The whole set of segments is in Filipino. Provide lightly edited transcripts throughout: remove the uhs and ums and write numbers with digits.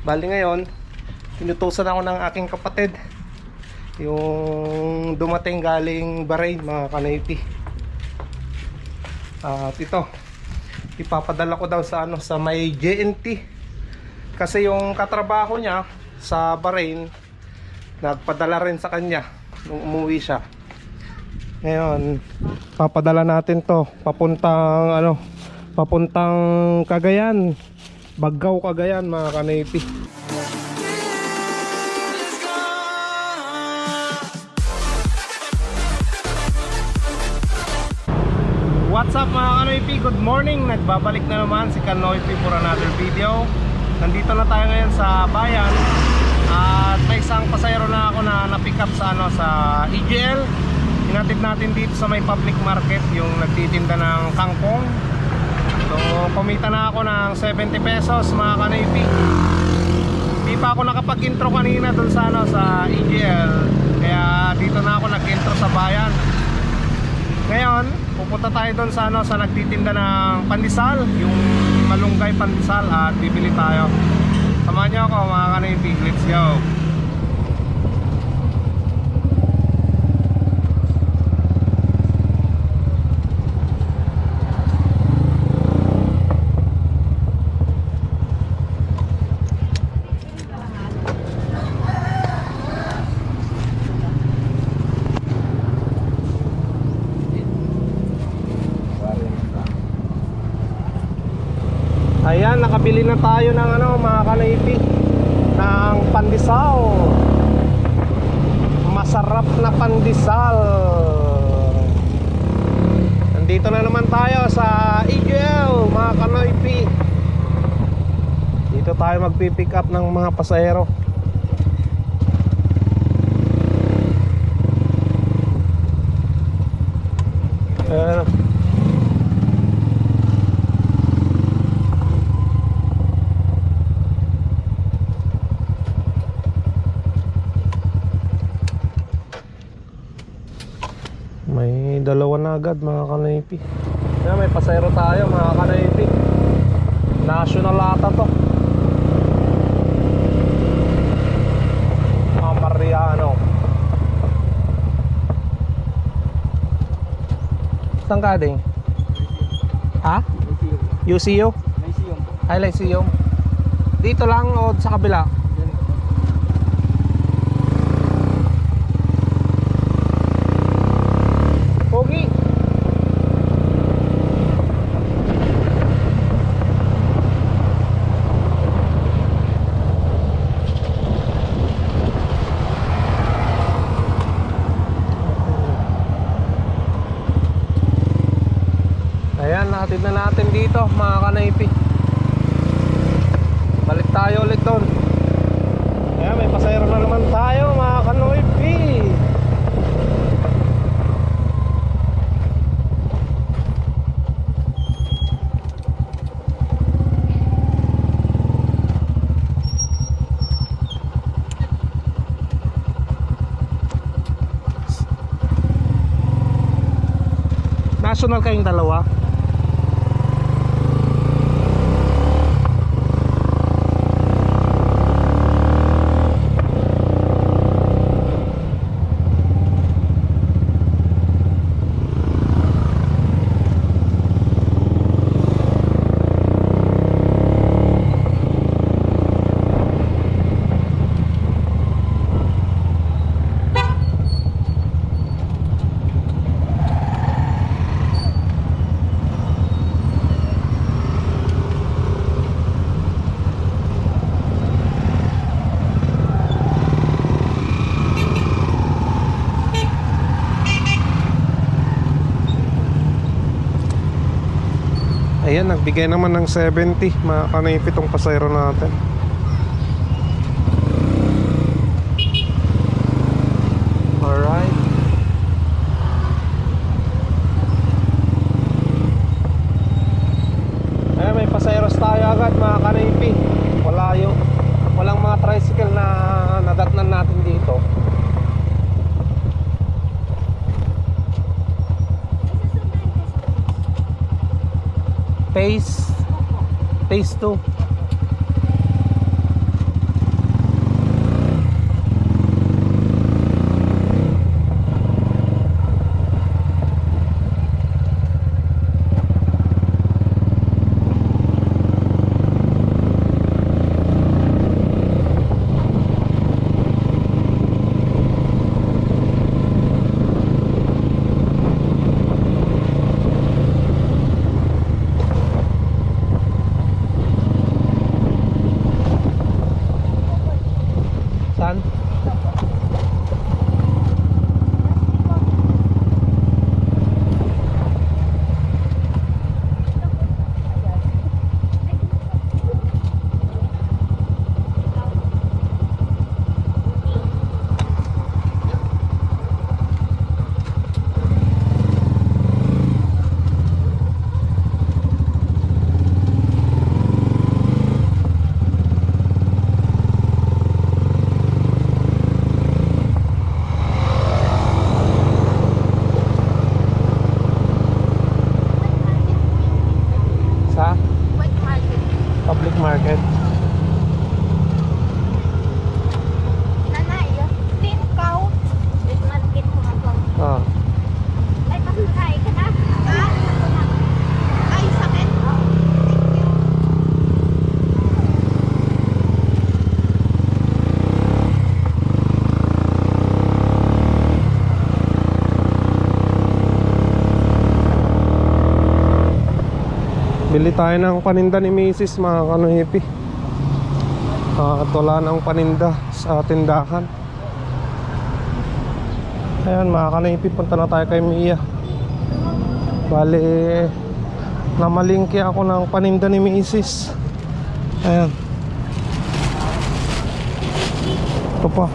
Bali ngayon, inutusan ako ng aking kapatid, yung dumating galing Bahrain, mga kanaypi. At ito, ipapadala ko daw sa sa may JNT. Kasi yung katrabaho niya sa Bahrain, nagpadala rin sa kanya nung umuwi siya. Ngayon, papadala natin to papuntang papuntang Cagayan, Bagao, Cagayan, mga kanaypi. What's up mga kanaypi? Good morning! Nagbabalik na naman si Kanoypi for another video. Nandito na tayo ngayon sa bayan. At may isang pasayro na ako na na-pick up sa sa EGL. Hinatid natin dito sa may public market, yung nagtitinda ng kangkong. So kumita na ako ng 70 pesos mga kanaypi. Hindi pa ako nakapag-intro kanina dun sa sa EGL, kaya dito na ako nag-intro sa bayan. Ngayon pupunta tayo dun sa sa nagtitinda ng pandesal, yung malunggay pandesal, at bibili tayo. Samahan niyo ako mga kanaypi, let's go. Ayan, nakabili na tayo ng mga kanaypi, ng pandesal. Masarap na pandesal. Nandito na naman tayo sa EGL, mga kanaypi. Dito tayo magpipick up ng mga pasahero. Ayan. May dalawa na agad mga kanaypi. Yan, may pasayro tayo mga kanaypi. National ata to. Mariano. Saan ka ding? Ha? UCU? Ay, Lyceum. Dito lang o sa kabila? Pogi. Ayan, natin na natin dito mga kanaypi. Balik tayo ulit doon. Ayan, may pasayro na naman tayo mga kanaypi. National kayong dalawa? Ayan, nagbigay naman ng 70 mga kanaypi itong pasayro natin. Alright. Ayan, may pasayros tayo agad mga kanaypi. Walang mga tricycle na nadatnan natin dito. Phase 2. Bili tayo ng paninda ni Mrs. mga kanoipi. At wala nang paninda sa tindahan. Ayan mga kanoipi, punta na tayo kay Mia. Bali, namalingki ako ng paninda ni Mrs. Ayan. Ito pa.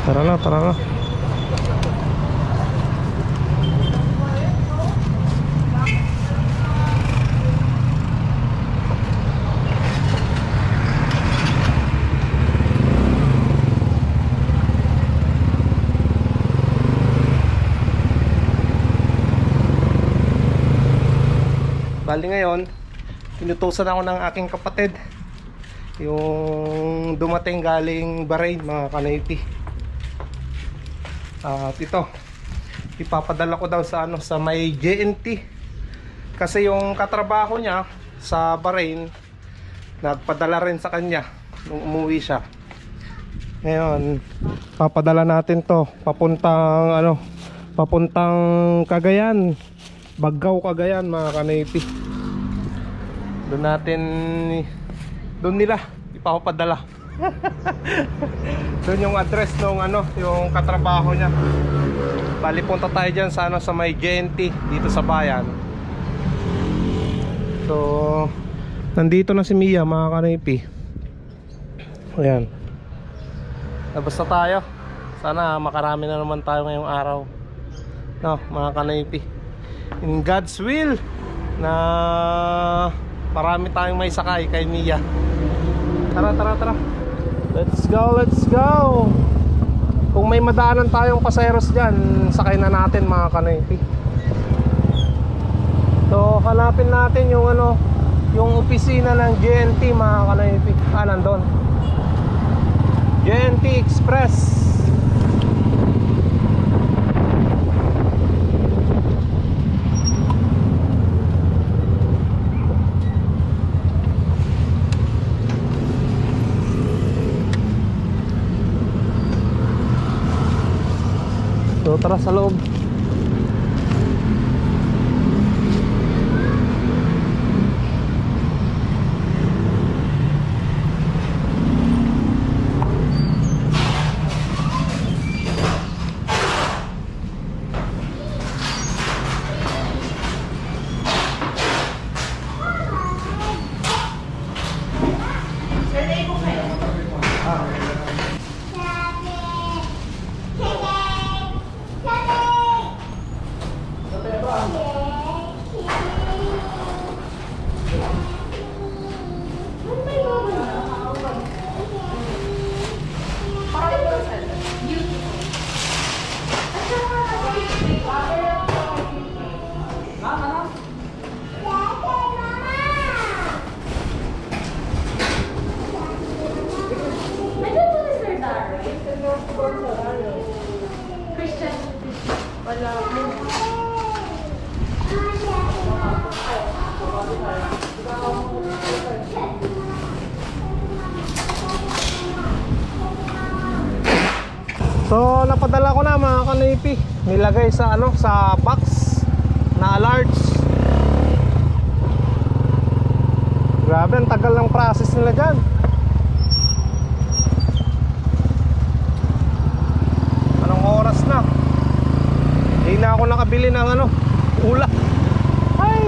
Tara na, tara na. Bali ngayon, pinutusan ako ng aking kapatid. Yung dumating galing Bahrain mga kanoipi. At ito, ipapadala ko daw sa sa may JNT. Kasi yung katrabaho niya sa Bahrain, nagpadala rin sa kanya nung umuwi siya. Ngayon, papadala natin to papuntang papuntang Cagayan, Baggao, Cagayan mga kanoipi. Doon nila ipapadala. Doon yung address nung yung katrabaho niya. Bali punta tayo diyan sa sa may JNT dito sa bayan. So nandito na si Mia mga kanoipi. Ayan. Labas na tayo. Sana makarami na naman tayo ngayong araw. No, mga kanoipi. In God's will na marami tayong may sakay kay Mia. Tara, tara, tara. Let's go, let's go. Kung may madaanan tayong pasayeros dyan, sakay na natin mga kanoipi. So hanapin natin yung yung opisina ng JNT mga kanoipi. Nandun JNT Express. So tara sa loob. So napadala ko na mga kanoipi. Nilagay sa sa box na large. Grabe, ang tagal ng process nila dyan. Anong oras na? Hindi na ako nakabili ng ulam. Ay!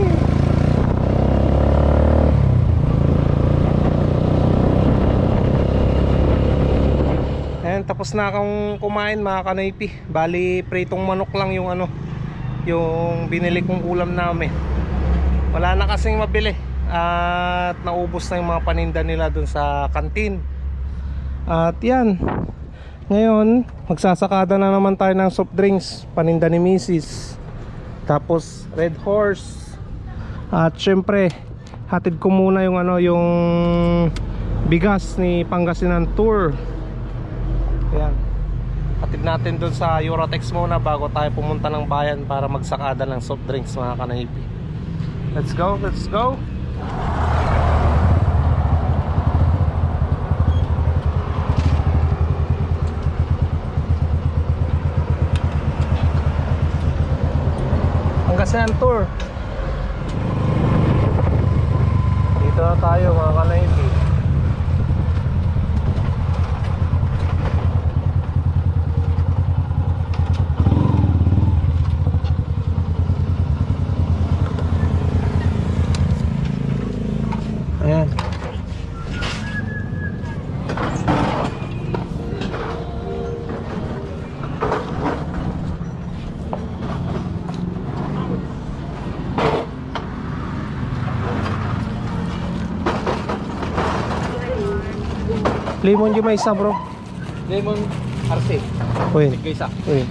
Ayan, tapos na akong kumain mga kanoipi. Bali, pritong manok lang yung yung binili kong ulam namin. Wala na kasing mabili. At naubos na yung mga paninda nila dun sa kantin. At yan, ngayon magsasakada na naman tayo ng soft drinks, paninda ni Mrs. Tapos Red Horse. At syempre hatid ko muna yung yung bigas ni Pangasinan Tour. Ayan. Hatid natin dun sa Eurotex muna bago tayo pumunta ng bayan para magsakada ng soft drinks mga kanaypi. Let's go, let's go. Pangasinan Tour. Dito na tayo mga kanaypi. Ayan. Lemon yung may isa bro. Lemon RC. Uy. Tigay isa. Uy.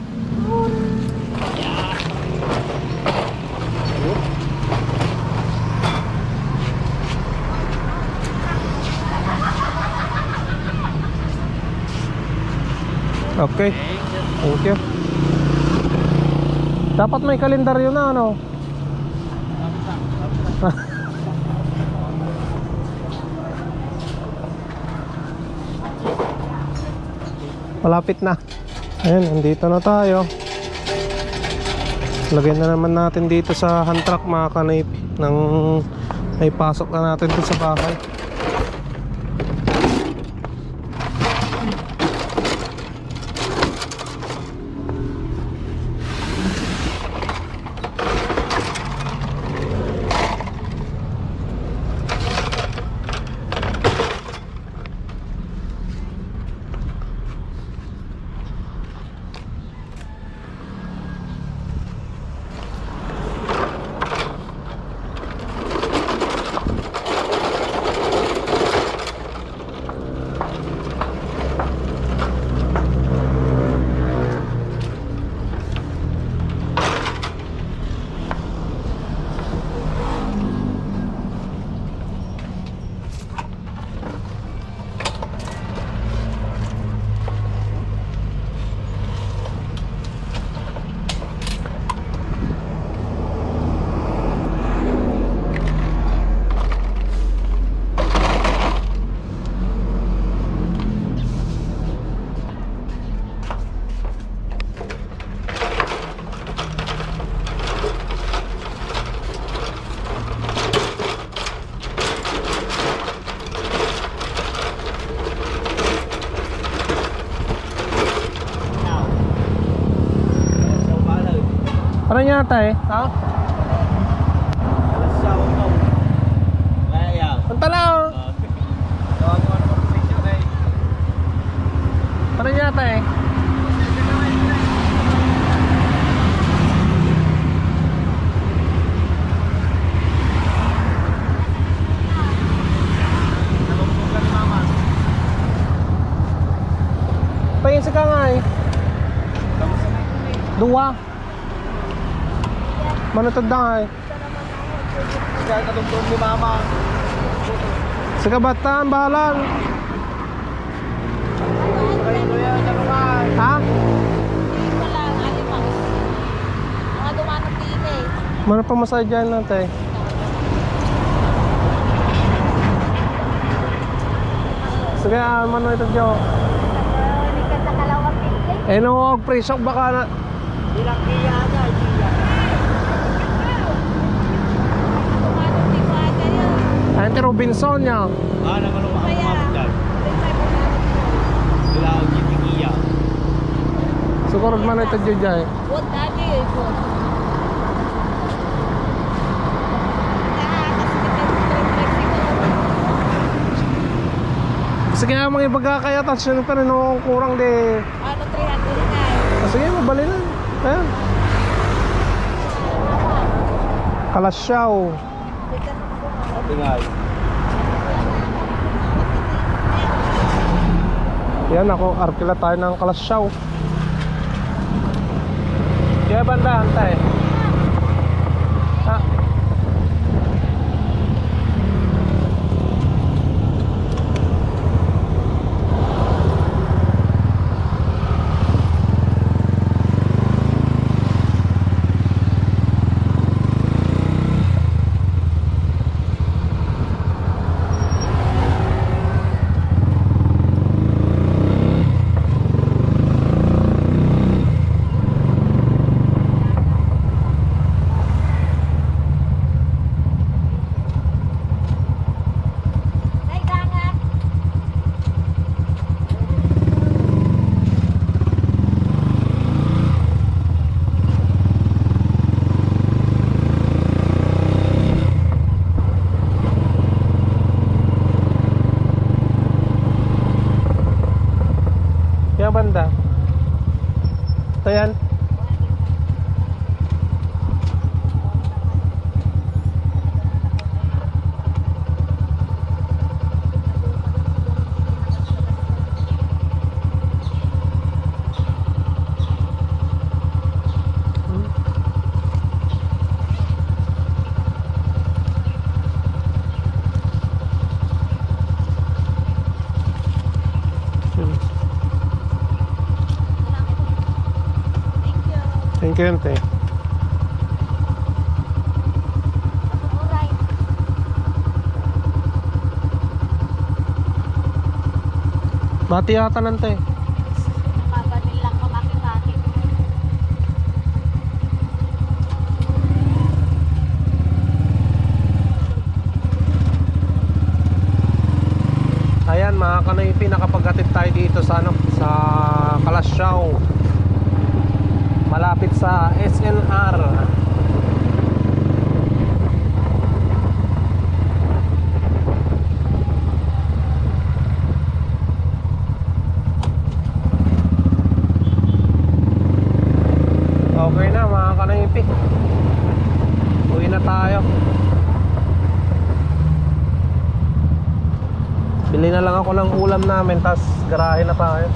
Okay. Thank you. Dapat may kalendaryo na ano. Malapit na. Ayan, nandito na tayo. Lagyan na naman natin dito sa hand truck mga kanaypi nang may pasok na natin dito sa bahay. Ano niya tay? Ha? Alas siya ako. Kaya. Punta na oh. Tawag mo naman sa picture eh. Ano niya tay? Nalungkot ni mama. Pahingin sa kangay. Dua. Manutod na nga eh. Kaya nalungkot ni mama. Sa kabataan, bahalan. Kaya ko yan, naruman. Ha? Wala, alimang. Mga dumanong din eh. Mana pa masaya dyan natin? Sige, mano ito dyan. Likat na kalawang pinti. Eh, no, pre-shock baka na. Ilang kaya na, iya. Dumanong din ko ata yun. Ayan, Robinson niya. Naman ang Kaya, makamamit dyan. Wala akong gitingiya. Sukurod man ito dyan. Wood dati eh, wood. Sige nga mga ibagkakayatan, sino pa rin no, kurang de. Ano, 300 na eh. Sige, mabali na. Ayan. Kalasyaw. Sabi nga eh. Yan ako, arkila tayo ng Kalasyaw. Kaya banda, antay. Ha? 50. Alright. Bati yata nante. Nakabatil lang ko makipati. Ayan mga kanoypi, nakapaghatid tayo dito sa ano, sa Kalasyaw. Malapit sa SNR. Okay na mga kanoypi. Uwi na tayo. Bili na lang ako ng ulam namin, tas garahe na tayo.